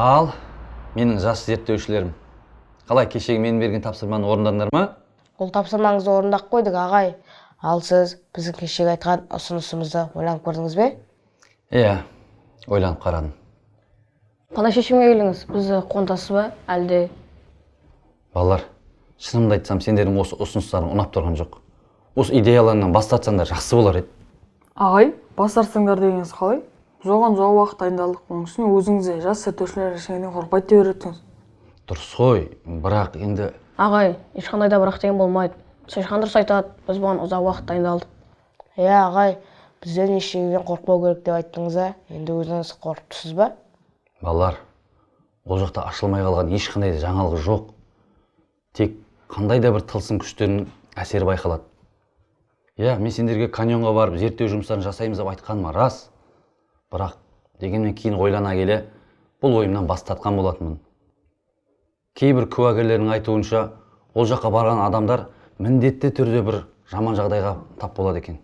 Ал, менің жас зерттеушілерім. Қалай кешегі мен берген тапсырманы орындадыңдар ма? Ол тапсырмаңызды орындап қойдық, ағай. Ал сіз біздің кешегі айтқан ұсынысымызды ойланып көрдіңіз бе? Иә, ойланып қарадым. Қандай шешімге келдіңіз? Бізді қуантасыз ба, әлде? Балалар, шынымды айтсам, сендердің осы ұсыныстарың ұнап тұрған жоқ. Осы идеяларынан бас тартсаңдар жақсы болар еді. Ағай, бас тартсаңдар дегеніңіз қалай? Жоған уақыт дайындалдық. Оның үстіне өзіңіз де жас зерттеушілер ештеңеден қорықпайды деп үйреттіңіз. Дұрыс қой, бірақ енді... Ағай, ешқандай да бірақ деген болмайды. Шешқан дұрыс айтады, біз бұған ұзақ уақыт дайындалдық. Иә, ағай, бізден ештеңеден қорықпау керек деп айттыңыз, енді өзіңіз қорқыпсыз ба? Балалар, ол жақта ашылмай қалған ешқандай да жаңалық жоқ. Тек қандай да бір тылсым күштердің әсері байқалады. Иә, мен сендерге каньонға барып зерттеу жұмыстарын жасаймыз деп айтқаным рас. Бірақ дегенмен кейін ойлана келе, бұл ойымнан бас тартқан болатынмын. Кейбір куәгерлердің айтуынша, ол жаққа барған адамдар міндетті түрде бір жаман жағдайға тап болады екен.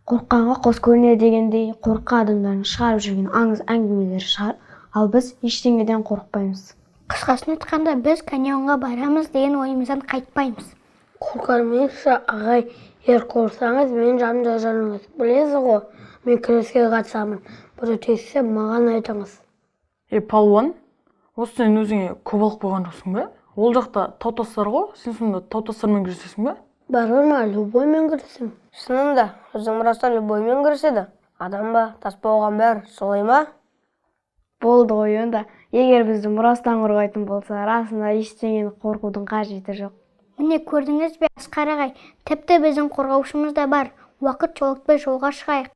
Қорыққанға қос көрінеді дегендей, қорыққан адамдардың шығарып жүрген аңыз әңгімелері шығар, ал біз ештеңеден қорықпаймыз. Қысқасын айтқанда, біз каньонға барамыз деген ойымыздан қайтпаймыз. Қорқармеңізші, ағай, егер қорықсаңыз, мен жанымда жүріңіз. Білесіз ғой, мен күреске қатысамын. Бір өтессе, маған айтыңыз. Палуан, осы сен өзіңе көбалық болған жоқсың ба? Ол жақта таутастар ғой, сен сонда таутастармен күресесің ба? Барыр ма, любоймен күресем. Шынында, өзім растан любоймен күреседі. Адам ба, тас болған бәрі, солай ма? Болды ғой онда. Егер бізді мұрастан қорғайтын болса, расында ештеңені қорқудың қажеті жоқ. Міне көрдіңіз бе, Асқар ағай, тіпті біздің қорғаушымыз да бар. Уақыт жолатпай жолға шығайық.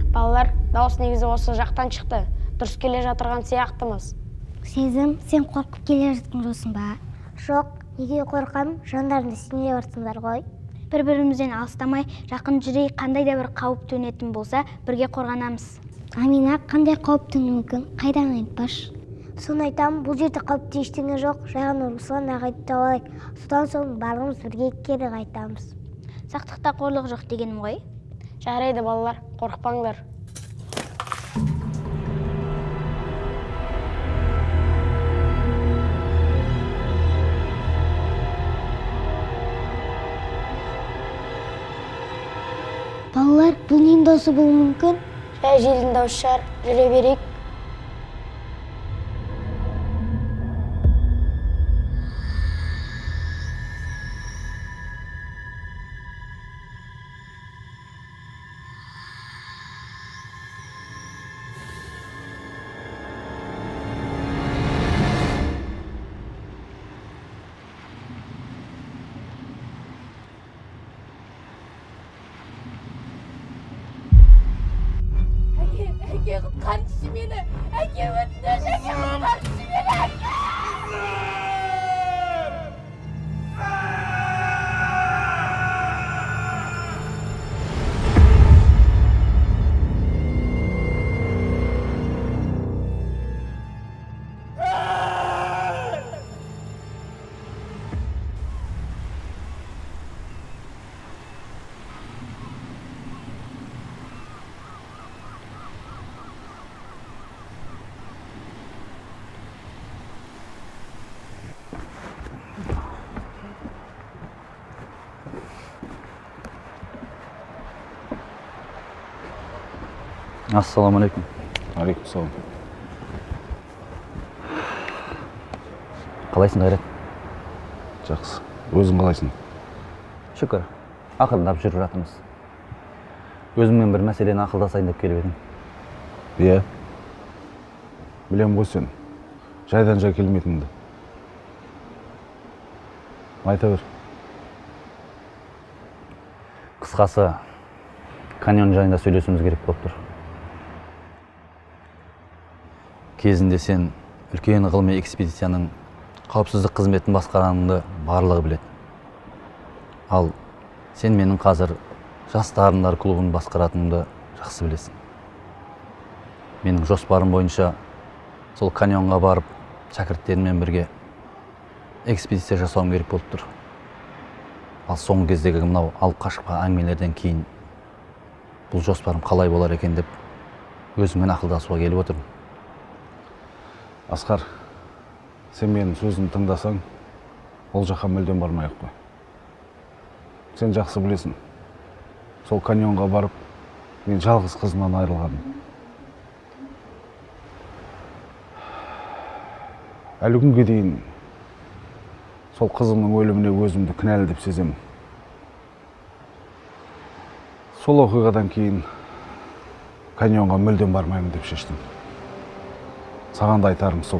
Балалар, дауыс негізі осы жақтан шықты. Дұрыс келе жатырған сияқтымыз. Сезім, сен қорқып келе жатқан жоқсың ба? Жоқ, неге қорқам? Жандарында сенде барсыңдар ғой. Бір-бірімізден алыстамай, жақын жүрей, қандай да бір қауіп төнетін болса, бірге қорғанамыз. Амина, қандай қауіп төнуі мүмкін? Қайдан айтпаш? Соны айтам, бұл жерде қауіпті ештеңе жоқ. Жаған Руслан ағайды алайық. Содан соң барлығымыз бірге кері қайтамыз. Сақтықта қорлық жоқ дегенім ғой. Жарайды, балалар, қорықпаңдар. Балалар, бұл ненің дауысы болуы мүмкін? Жай желдің дауысы шығар, жүре берейік. Әке құтқаршы мені! Әке өтініш, әке құтқаршы мені! Әке! Ассаламалейкум. Алейкум салам. Қалайсың, Қайрат? Жақсы. Өзің қалайсың? Шүкір, ақырындап жүріп жатырмыз. Өзіммен бір мәселені ақылдасайын деп келіп едім. Иә. Білем ғой сен. Жайдан жай келмейтінді. Айта бер. Қысқасы, каньон жайында сөйлесуіміз керек болып тұр. кезінде сен үлкен ғылыми экспедицияның қауіпсіздік қызметін басқараныңды барлығы біледі. Ал сен менің қазір жас дарындар клубын басқаратынымды жақсы білесің. Менің жоспарым бойынша сол каньонға барып, шәкірттеріммен бірге экспедиция жасауым керек болып тұр. Ал соңғы кездегі мынау алып қашпа әңгімелерден кейін бұл жоспарым қалай болар екен деп өзіммен ақылдасуға келіп отырмын. Асқар, сен менің сөзімді тыңдасаң, ол жаққа мүлдем бармай-ақ қой. Сен жақсы білесің. Сол каньонға барып, мен жалғыз қызымнан айырылғаным. Әлі күнге дейін сол қызымның өліміне өзімді кінәлі деп сеземін. Сол оқиғадан кейін каньонға мүлдем бармаймын деп шештім. Саған да айтарым сол.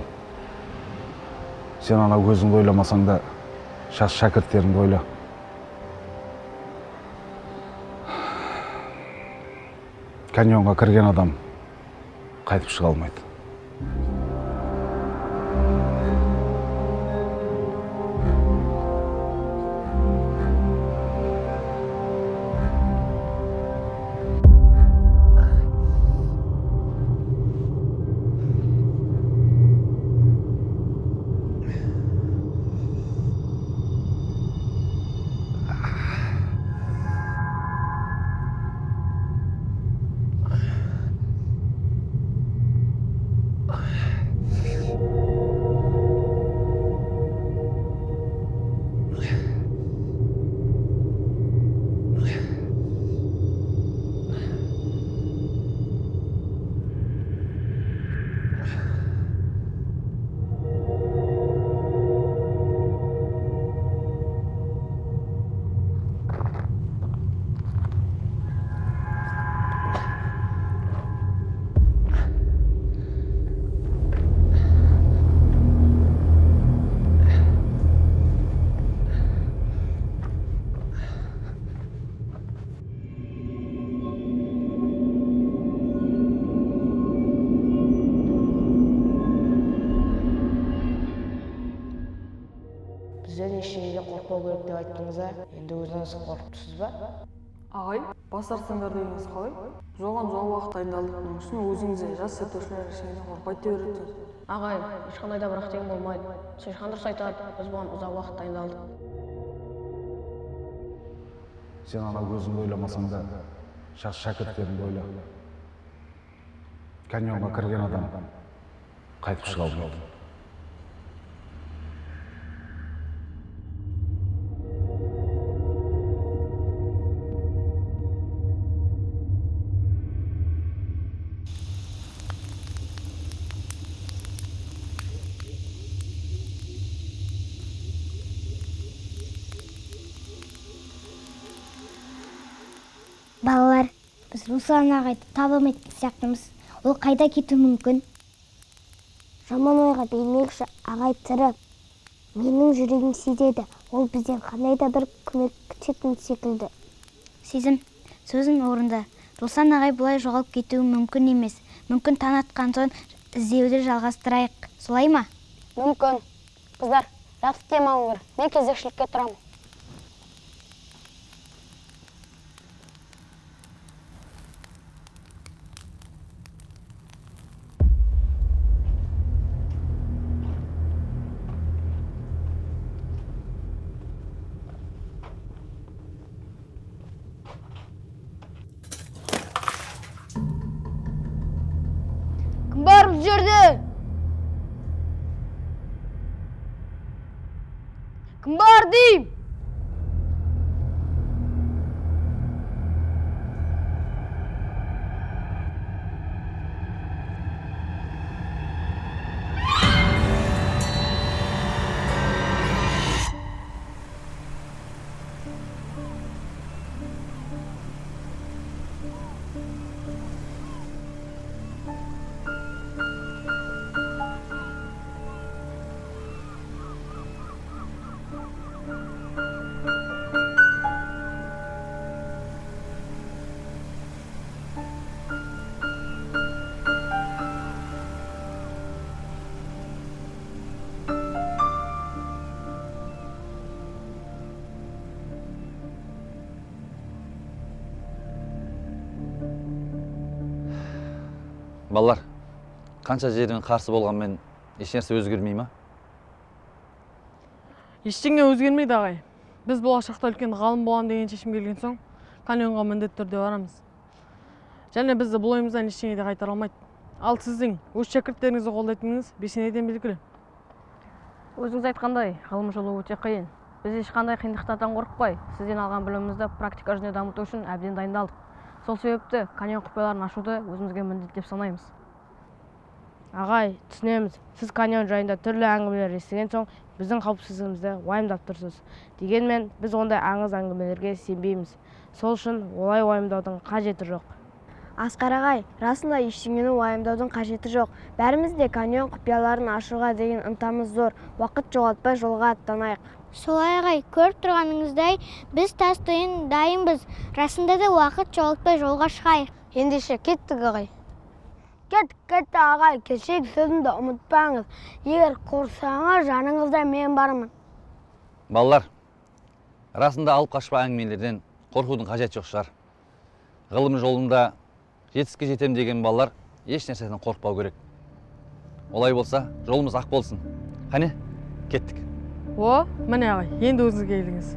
Сен ана өзіңді ойламасаң да, жас шәкірттеріңді ойла. Каньонға кірген адам қайтып шыға алмайды. Бізден ештеңеден қорықпау керек деп айттыңыз, енді өзіңіз қорқыпсыз ба? Ағай, бас тартсаңдар дегеніңіз қалай? Жоған уақыт дайындалдық. Оның үстіне өзіңіз де жас зерттеушілер ештеңеден қорықпайды деп үйретесіз. Ағай, ешқандай да бірақ тең болмайды. Сержан дұрыс айтады, біз бұған ұзақ уақыт дайындалдық. Сен ана өзіңді ойламасаң да, жас шәкірттеріңді ойла. Каньонға кірген адам қайтып шыға алмайды. Балалар, біз Руслан ағайды таба алмайтын сияқтымыз. Ол қайда кетуі мүмкін? Жаман ойға бермекші, ағай тірі. Менің жүрегім сезеді, ол бізден қандай да бір көмек күтетін секілді. Сезім, сөзің орынды. Руслан ағай бұлай жоғалып кетуі мүмкін емес. Мүмкін таң атқан соң іздеуді жалғастырайық. Солай ма? Мүмкін. Қыздар, жақсы демалыңдар. Мен кезекшілікке тұрамын. Кім бар бұл жерде? Кім бар дейм? Балалар, қанша жерден қарсы болғанмен ешнәрсе өзгермей ма? Ештеңе өзгермейді ағай. Біз болашақта үлкен ғалым болам деген шешім келген соң, каньонға міндетті түрде барамыз. Және бізді бұл ойымыздан ештеңе де қайтара алмайды. Ал сіздің өз шәкірттеріңізді қолдайтыныңыз бесенеден белгілі. Өзіңіз айтқандай, ғылым жолы өте қиын. Біз ешқандай қиындықтардан қорықпай, сізден алған білімімізді практика жүзінде дамыту үшін әбден дайындалдық. Сол себепті каньон құпияларын ашуды өзімізге міндет деп санаймыз. Ағай, түсінеміз. Сіз каньон жайында түрлі әңгімелер естіген соң, біздің қауіпсіздігімізді уайымдап тұрсыз. Дегенмен, біз ондай аңыз әңгімелерге сенбейміз. Сол үшін олай уайымдаудың қажеті жоқ. Асқар ағай, расында ештеңені уайымдаудың қажеті жоқ. Бәріміз де каньон құпияларын ашуға деген ынтамыз зор. Уақыт жоғалтпай жолға аттанайық. Солай ағай, көріп тұрғаныңыздай, біз тас түйін дайынбыз. Расында да уақыт жоғалтпай жолға шығайық. Ендеше кеттік ағай. Кетті ағай, кешегі сөзімді ұмытпаңыз. Егер қорсаңыз, жаныңызда мен бармын. Балалар, расында алып қашпа әңгімелерден қорқудың қажеті жоқ шығар. Ғылым жолында жетістікке жетем деген балалар еш нәрседен қорықпау керек. Олай болса, жолымыз ақ болсын. Қане, кеттік. О, міне ағай, енді өзіңізге келдіңіз.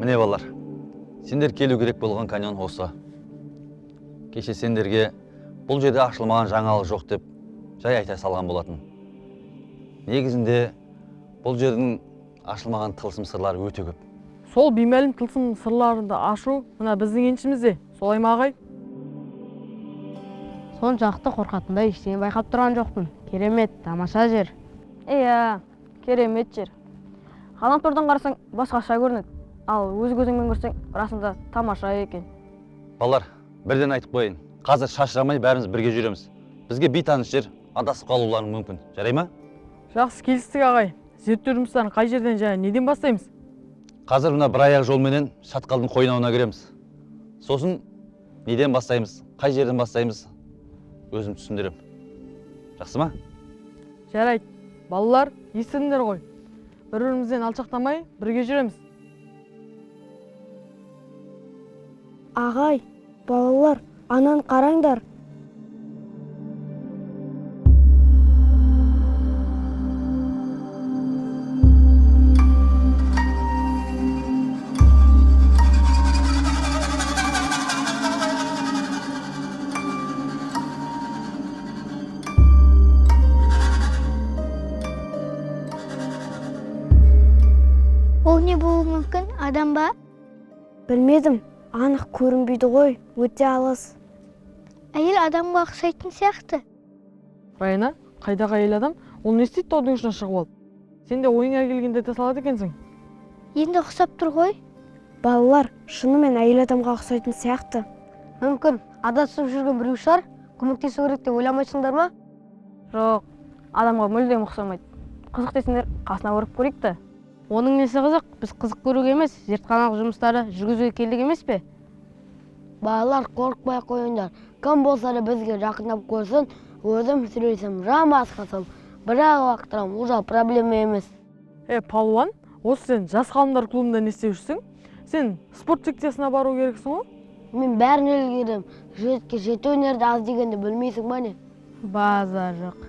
Міне балалар, сендер келу керек болған каньон осы. Кеше сендерге бұл жерде ашылмаған жаңалық жоқ деп жай айта салған болатын. Негізінде бұл жердің ашылмаған тылсым сырлары өте көп. Сол беймәлім тылсым сырларды ашу мына біздің еншімізде. Солай ма ағай? Соншалықты қорқатындай ештеңе байқап тұрған жоқпын. Керемет, тамаша жер. Иә, керемет жер. Ғаламтордан қарасаң басқаша көрінеді. Ал өз көзіңмен көрсең, расында тамаша екен. Балалар, бірден айтып қойын. Қазір шашырамай бәріміз бірге жүреміз. Бізге бейтаныс жер адасып қалуларың мүмкін. Жарай ма? Жақсы, келістік ағай. Зерттеу жұмыстарын қай жерден және неден бастаймыз? Қазір мына бір аяқ жолменен шатқалдың қойнауына кіреміз. Сосын неден бастаймыз, қай жерден бастаймыз, өзім түсіндірем. Жақсы ма? Жарайды. Балалар, естідіңдер ғой. Бір-бірімізден алшақтамай бірге жүреміз. Ағай, балалар, анан қараңдар. не болуы мүмкін? Адам ба? Білмедім, анық көрінбейді ғой, өте алыс. Әйел адамға ұқсайтын сияқты. Райна, қайдағы әйел адам? Ол не істейді таудың ұшына шығып алып? Сен де ойыңа келгенде айта салады екенсің. Енді ұқсап тұр ғой. Балалар, шынымен әйел адамға ұқсайтын сияқты. Мүмкін, адасып жүрген біреу шығар, көмектесу керек деп ойламайсыңдар ма? Жоқ, адамға мүлдем ұқсамайды. Қызық десеңдер, қасына көріп көрейік та. Оның несі қызық? Біз қызық көруге емес, зертханалық жұмыстарды жүргізуге келдік емес пе? Балалар, қорықпай қойыңдар. Кім болса да бізге жақындап көрсін, өзім сөйлесем, жамас қасым. Бірақ уақыттарым, ұжал проблема емес. Палуан, осы сен жас ғалымдар клубында не істеп жүрсің? Сен спорт секциясына бару керексің ғой? Мен бәрін үлгердім. Жеті өнерді аз дегенді білмейсің ба не? База жоқ.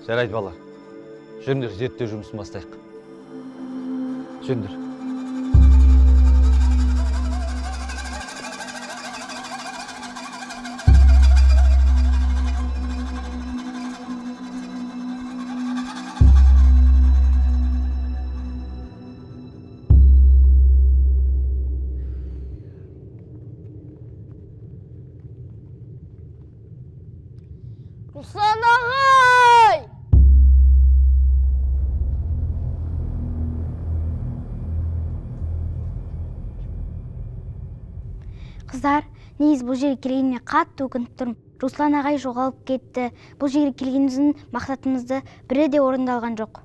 Жарайды балалар. Жүріңдер, зерттеу жұмысын бастайық. Жүріңдер. Руслан ағай! Қыздар, негіз бұл жерге келгеніне қатты өкініп тұрмын. Руслан ағай жоғалып кетті. Бұл жерге келгеніміздің мақсатымызды бірі де орындалған жоқ.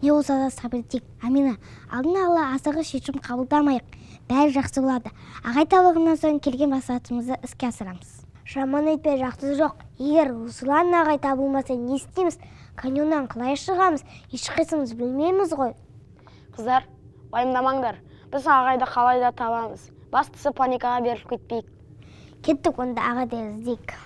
Не болса да сабыр етейік. Амина, алдын ала асығыс шешім қабылдамайық. Бәрі жақсы болады. Ағай табылғаннан соң келген мақсатымызды іске асырамыз. Жаман айтпай жақсы жоқ. Егер Руслан ағай табылмаса не істейміз? Каньоннан қалай шығамыз? Ешқайсымыз білмейміз ғой. Қыздар, уайымдамаңдар. Біз ағайды қалай да табамыз. Бастысы паникаға беріліп кетпейік. Кеттік, онда ағайды іздейік.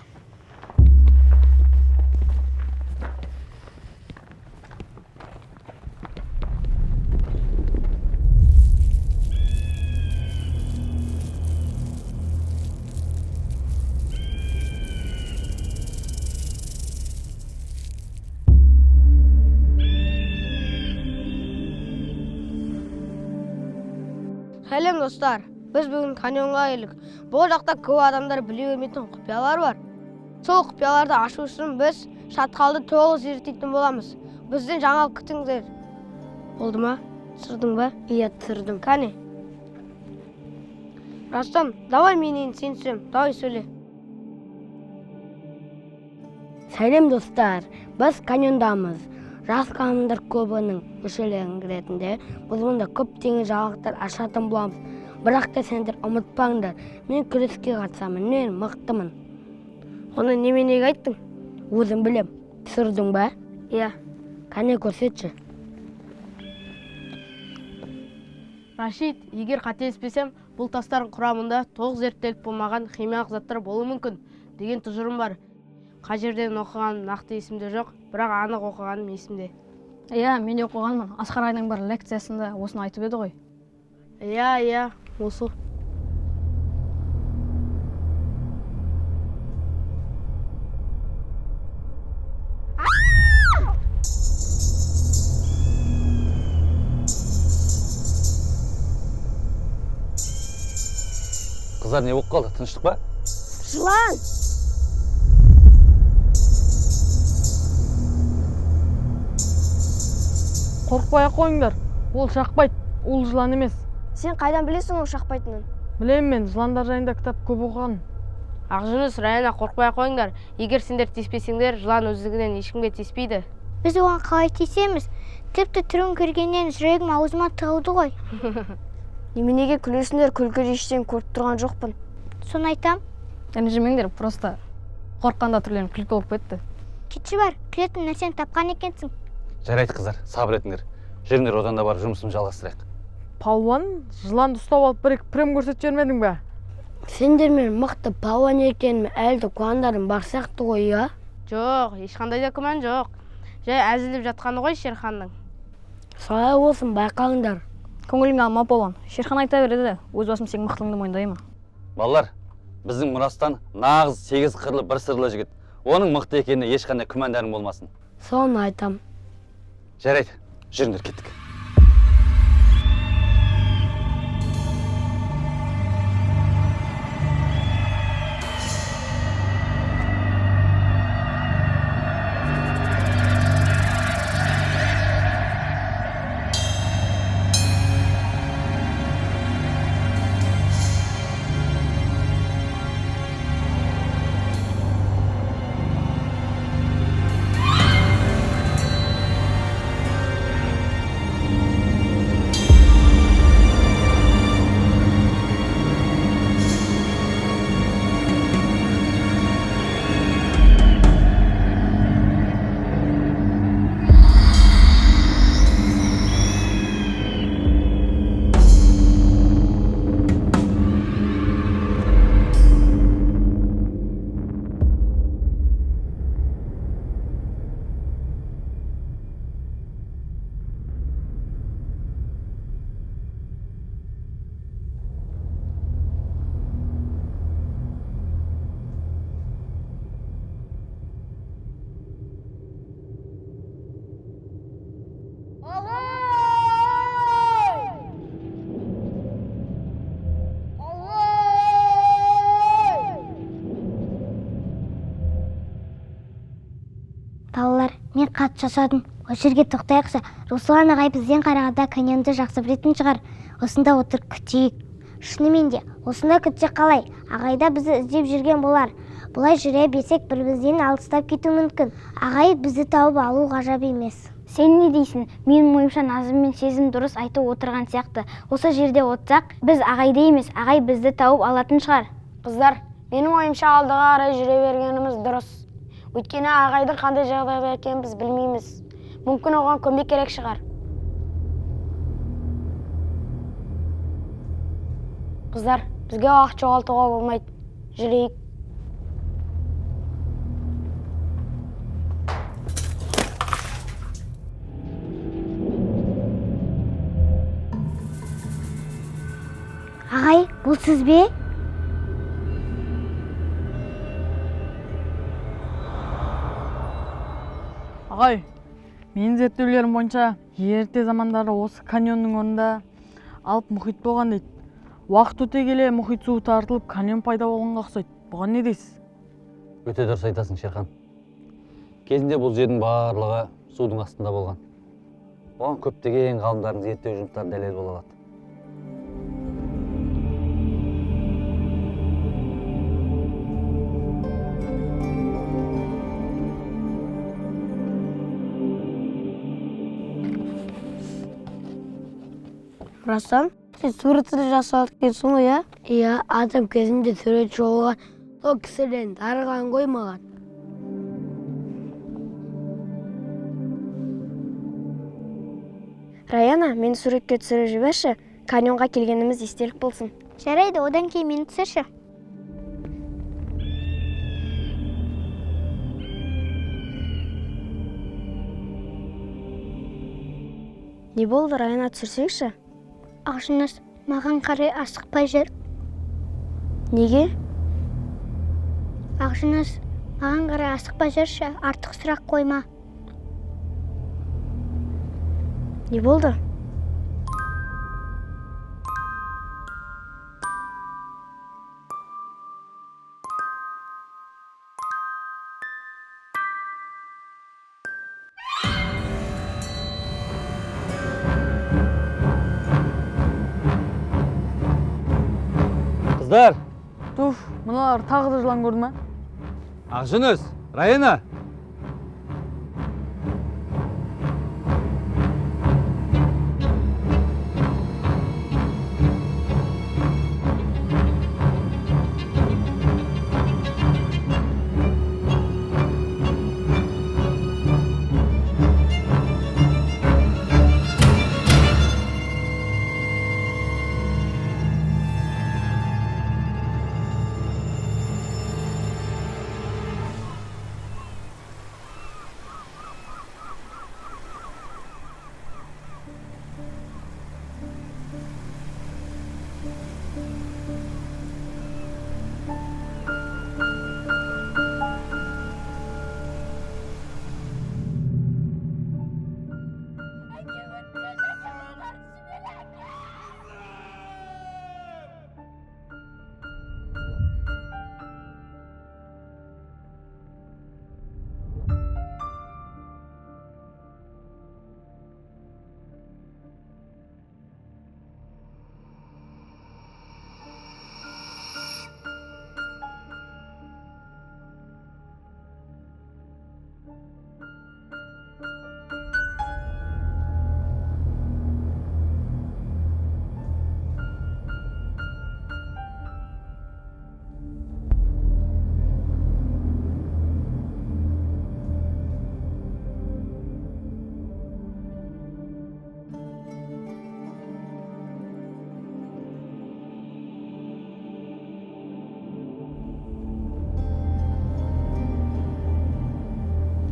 Сәлем достар, біз бүгін каньонға келдік. Бұл жақта көп адамдар біле бермейтін құпиялар бар. Сол құпияларды ашу үшін біз шатқалды толық зерттейтін боламыз. Бізден жаңалық күтіңіздер. Болды ма? Түсірдің ба? Иә, түсірдім. Кәне. Растам, давай менен сен түсірем. Давай сөйле. Сәлем достар, біз каньондамыз. Жас ғалымдар клубының мүшелерін ретінде біз мұнда көптеген жаңалықтар ашатын боламыз. Бірақ та сендер ұмытпаңдар, мен күреске қатысамын, мен мықтымын. Оны неменеге айттың? Өзім білем. Түсірдің ба? Иә. Кәне көрсетші. Рашид, егер қателеспесем, бұл тастардың құрамында толық зерттеліп болмаған химиялық заттар болуы мүмкін деген тұжырым бар. Қай жерден оқығаным нақты есімде жоқ, бірақ анық оқығаным есімде. Иә, мен де оқығанмын. Асқар ағайдың бір лекциясында осыны айтып еді ғой. Иә, осы. Қыздар, не болып қалды? Тыныштық па? Жылан! Қорықпай қойыңдар. Ол шақпайды, ол жылан емес. Сен қайдан білесің ол шақпайтынын? Білемін, мен жыландар жайында кітап көп оқыған. Ақжүніс, Райана, қорықпай қойыңдар. Егер сендер тиіспесеңдер, жылан өздігінен ешкімге тиіспейді. Біз оған қалай тиісеміз? Тіпті түрін көргеннен жүрегім аузыма тығылды ғой. Неменеге күлесіңдер, күлкі ештен көріп тұрған жоқпын. Соны айтам. Ренжімеңдер, просто қорыққанда түрлерім күлкі болып кетті. Кетші бар, күлетін нәрсені тапқан екенсің. Жарайды қыздар, сабыр етіңдер. Жүріңдер, одан да барып жұмысымызды жалғастырайық. Палуан, жыланды ұстап алып бір-екі прем көрсетіп жібермедің бе? Сендер мен мықты палуан екеніме әлді қуандарым бар сияқты ғой, иә? Жоқ, ешқандай да күмән жоқ. Жай әзіліп жатқаны ғой Шерханның. Солай болсын, байқаңдар. Көңіліңе алма Палуан. Шерхан айта береді, өз басым сен мықтылығыңды мойындаймын. Балалар, біздің Мұрастан нағыз 8 қырлы бір сырлы жігіт. Оның мықты екеніне ешқандай күмәндарың болмасын. Соны айтам. Жарайды, жүріңдер, кеттік. хат жасадым. Осы жерге тоқтайықшы. Руслан ағай бізден қарағанда каньонды жақсы білетін шығар. Осында отырып күтейік. Шынымен де, осында күтсек қалай? Ағайда бізді іздеп жүрген болар. Бұлай жүре берсек бір-бірден алыстап кету мүмкін. Ағай бізді тауып алу ғажап емес. Сен не дейсің? Менің ойымша Назым мен Сезім дұрыс айтып отырған сияқты. Осы жерде отырсақ, біз ағайды емес, ағай бізді тауып алатын шығар. Қыздар, менің ойымша алдыға қарай жүре бергеніміз дұрыс. Өйткені ағайдың қандай жағдайда екенін біз білмейміз. Мүмкін оған көмек керек шығар. Қыздар, бізге уақыт жоғалтуға болмайды. Жүрейік. Ағай, бұл сіз бе? Ағай, менің зерттеулерім бойынша ерте замандары осы каньонның орнында алып мұхит болған дейді. Уақыт өте келе мұхит суы тартылып каньон пайда болғанға ұқсайды. Бұған не дейсіз? Өте дұрыс айтасың, Шерхан. Кезінде бұл жердің барлығы судың астында болған. Оған көптеген ғалымдардың зерттеу жұмыстары дәлел бола алады. Рассан, сен суретті жасап кетсің ғой, иә? Иә, адам кезінде суретші болған. Сол кісіден дарыған ғой маған. Раяна, мені суретке түсіріп жіберші. Каньонға келгеніміз естелік болсын. Жарайды, одан кейін мені түсірші. Не болды, Раяна, түсірсеңші? Ақшыңыз маған қарай асықпай жүр. Неге? Ақшыңыз маған қарай асықпай жүрші, артық сұрақ қойма. Не болды? Қыздар! Туф, мыналар тағы да жылан көрді ма? Ақжүніс, Раяна!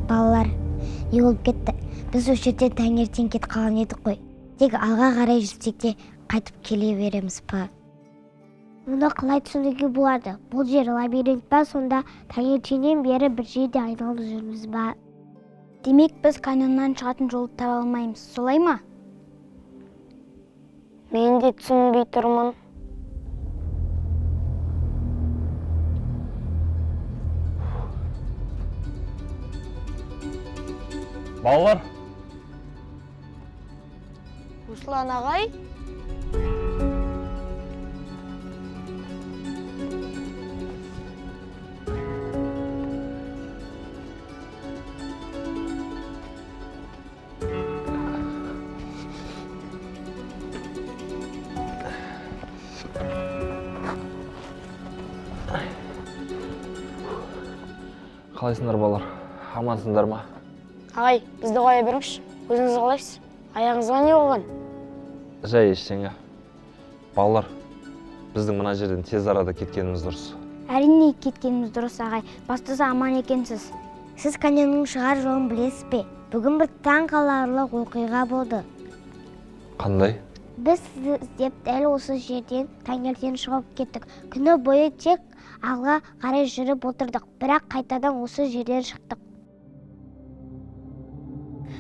Балалар, не болып кетті? Біз осы жерден таңертең кетіп қалған едік қой. Тек алға қарай жүрсек те қайтып келе береміз ба? Мұны қалай түсінуге болады? Бұл жер лабиринт па, сонда таңертеңнен бері бір жерде айналып жүрміз ба? Демек, біз каньоннан шығатын жолды таба алмаймыз, солай ма? Мен де түсінбей тұрмын. Балалар, Руслан ағай, қалайсыңдар балалар? Амансыңдар ма? ағай, бізді қоя беріңізші. Өзіңіз қалайсыз? Аяғыңызға не болған? Жай ештеңе. Балалар, біздің мына жерден тез арада кеткеніміз дұрыс. Әрине кеткеніміз дұрыс ағай. Бастысы аман екенсіз. Сіз каньонның шығар жолын білесіз бе? Бүгін бір таң қаларлық оқиға болды. Қандай? Біз сізді іздеп дәл осы жерден таңертең шығып кеттік. Күні бойы тек алға қарай жүріп отырдық, бірақ қайтадан осы жерден шықтық.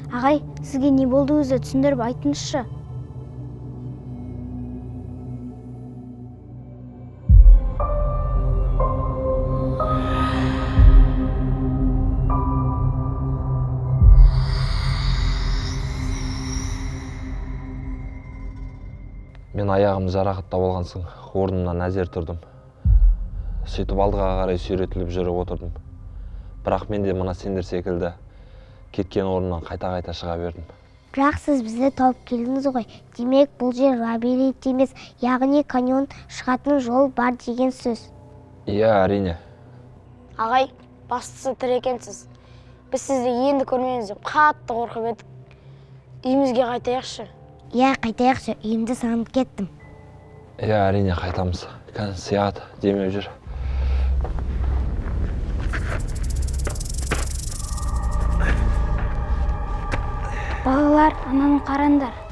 Ағай, сізге не болды өзі? Түсіндіріп айтыңызшы. Мен аяғым жарақаттап алған соң орнымнан әзер тұрдым. Сөйтіп алдыға қарай сүйретіліп жүріп отырдым. Бірақ мен де мына сендер секілді кеткен орнымнан қайта-қайта шыға бердім. Бірақ сіз бізді тауып келдіңіз ғой. Демек, бұл жер лабиринт емес, яғни каньон шығатын жол бар деген сөз. Иә, әрине. Ағай, бастысы тірі екенсіз. Біз сізді енді көрмейміз деп қатты қорқып едік. Үйімізге қайтайықшы. Иә, қайтайықшы, үйімді сағынып кеттім. Иә, әрине қайтамыз. Сият демеп жүр. Балалар, ананы қараңдар.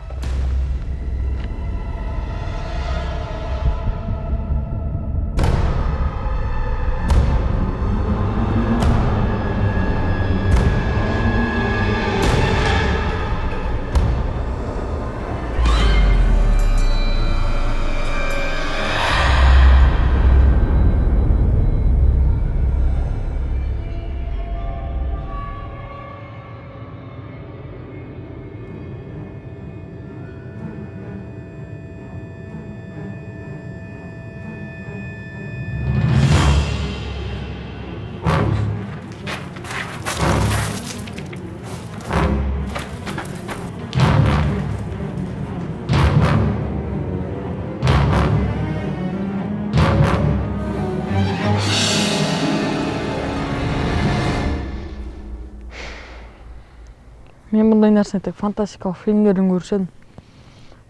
Мен бұндай нәрсені тек фантастикалық фильмдерден көруші едім.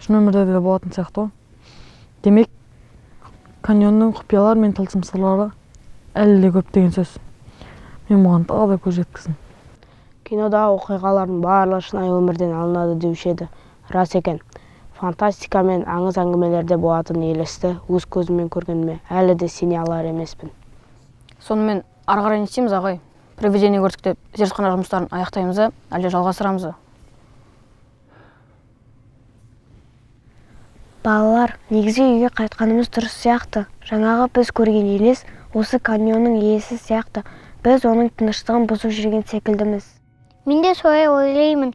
Шын өмірде де болатын сияқты ғой. Демек, каньонның құпиялары мен тылсым сырлары әлі де көп деген сөз. Мен бұған тағы да көз жеткіздім. Кинодағы оқиғалардың барлығы шынайы өмірден алынады деуші еді. Рас екен. Фантастика мен аңыз әңгімелерде болатын елесті өз көзіммен көргеніме әлі де сене алар емеспін. Сонымен ары қарай не істейміз ағай? Проведение көрдік деп зертхана жұмыстарын аяқтаймыз, әлде жалғастырамыз? Балалар, негізі үйге қайтқанымыз дұрыс сияқты. Жаңағы біз көрген елес осы каньонның иесі сияқты. Біз оның тыныштығын бұзып жүрген секілдіміз. Мен де солай ойлаймын.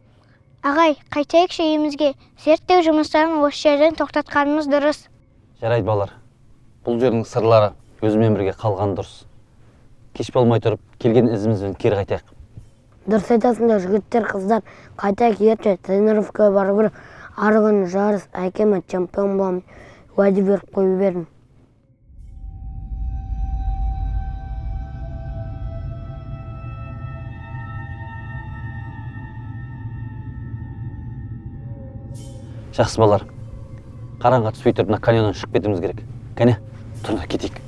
Ағай, қайтайықшы үйімізге. Зерттеу жұмыстарын осы жерден тоқтатқанымыз дұрыс. Жарайды балалар. Бұл жердің сырлары өзімен бірге қалған дұрыс. Кеш болмай тұрып, келген ізімізбен кері қайтайық. Дұрыс айтасыңдар, жігіттер, қыздар. Қайтайық ерте, тренировкаға барып бір ары күні жарыс, әкеме чемпион боламын. Уәде беріп қойып бердім. Жақсы балалар. Қараңға түспей тұрып, мына каньоннан шығып кетуіміз керек. Кәне, тұрыңдар кетейік.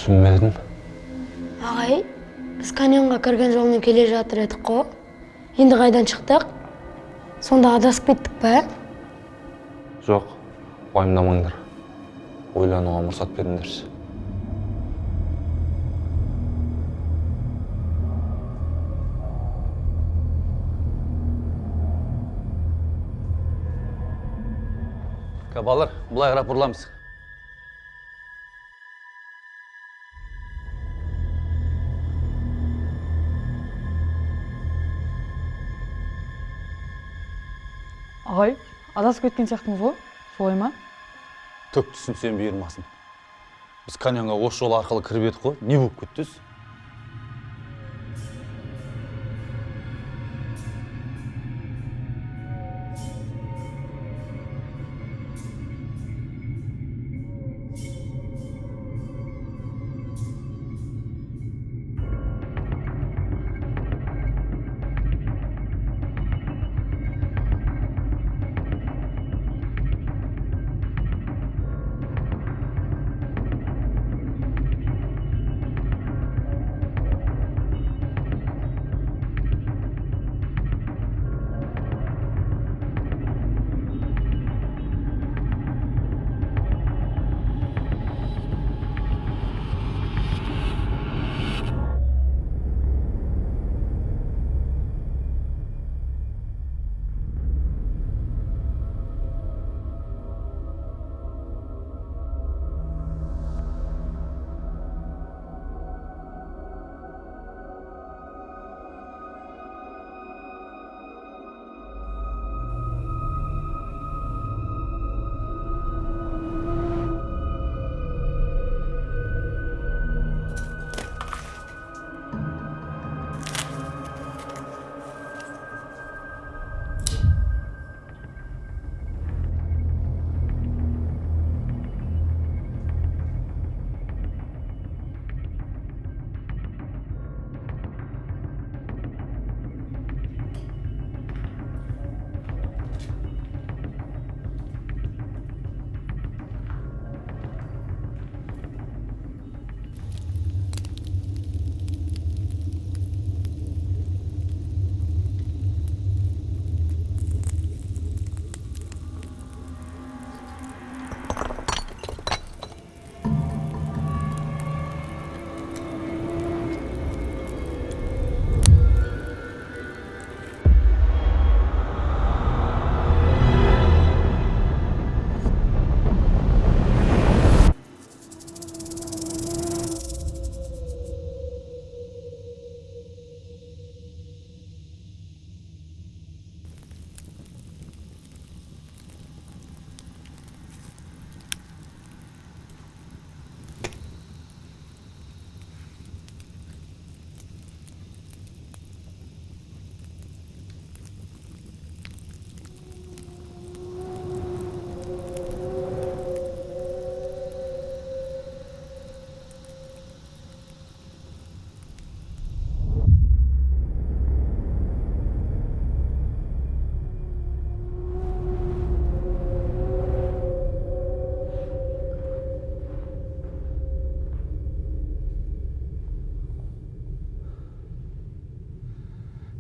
Түсінбедім. Ағай, біз каньонға кірген жолмен келе жатыр едік қо. Енді қайдан шықтық? Сонда адасып кеттік пе? Жоқ, уайымдамаңдар. Ойлануға мұрсат беріңдерші. Балалар, бұлай қарап бұрыламыз. Ағай, адасып кеткен сияқтымыз ғой, солай ма? Түк түсінсем бұйырмасын. Біз каньонға осы жол арқылы кіріп едік қой, не болып кеттіңіз?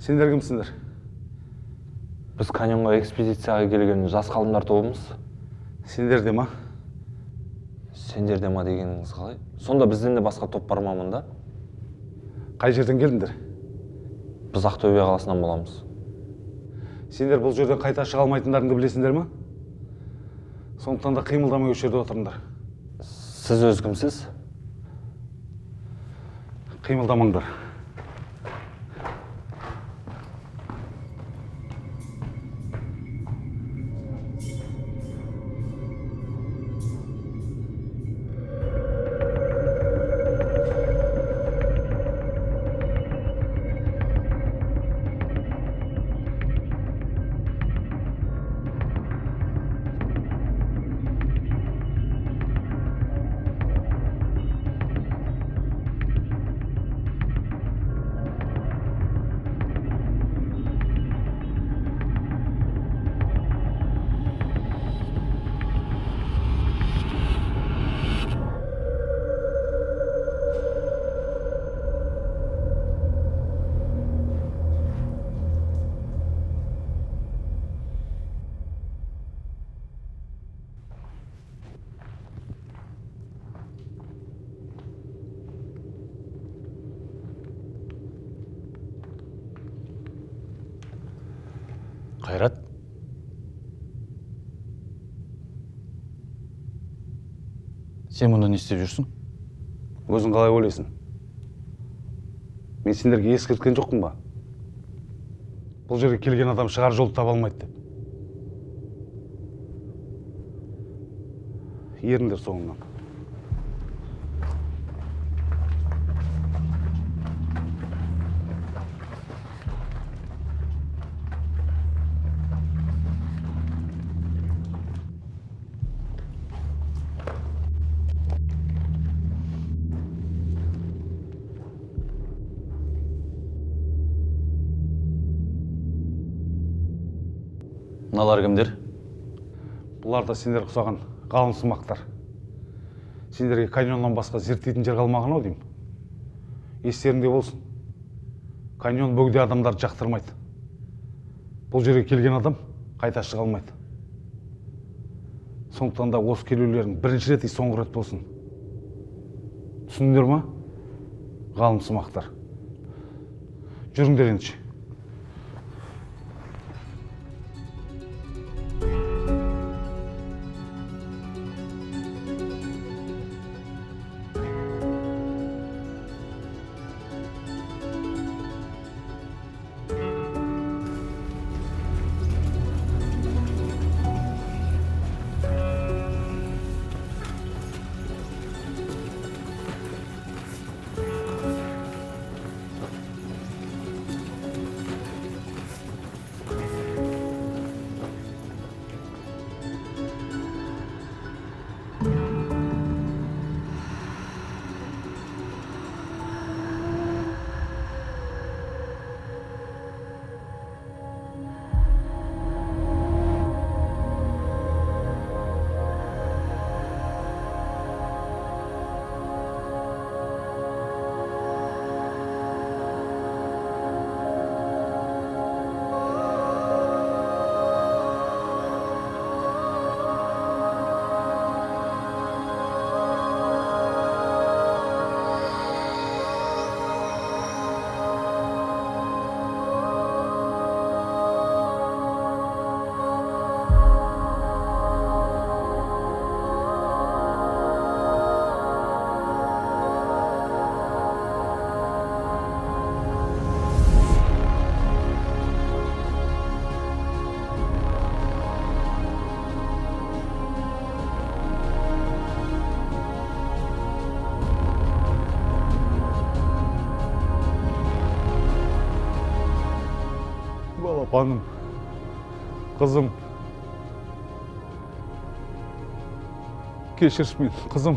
Сендер кімсіңдер? Біз каньонға экспедицияға келген жас ғалымдар тобымыз. Сендер де ма? Сендер де ма дегеніңіз қалай? Сонда бізден де басқа топ бар ма мұнда? Қай жерден келдіңдер? Біз Ақтөбе қаласынан боламыз. Сендер бұл жерден қайта шыға алмайтындарыңды білесіңдер ма? Сондықтан да қимылдамай осы жерде отырыңдар. Сіз өз кімсіз? Қимылдамаңдар. Қайрат? Сен мұнда не істеп жүрсің? Өзің қалай ойлайсың? Мен сендерге ескерткен жоқпын ба? Бұл жерге келген адам шығар жолды таба алмайды деп. Еріңдер соңымнан. Мыналар кімдер? Бұлар да сендер ұқсаған ғалымсымақтар. Сендерге каньоннан басқа зерттейтін жер қалмаған ау деймін. Естеріңде болсын. Каньон бөгде адамдарды жақтырмайды. Бұл жерге келген адам қайта шыға алмайды. Сондықтан да осы келулерің бірінші рет и соңғы рет болсын. Түсіндіңдер ма? Ғалымсымақтар. Жүріңдер ендеше. Балапаным, қызым, кешірші мені, қызым.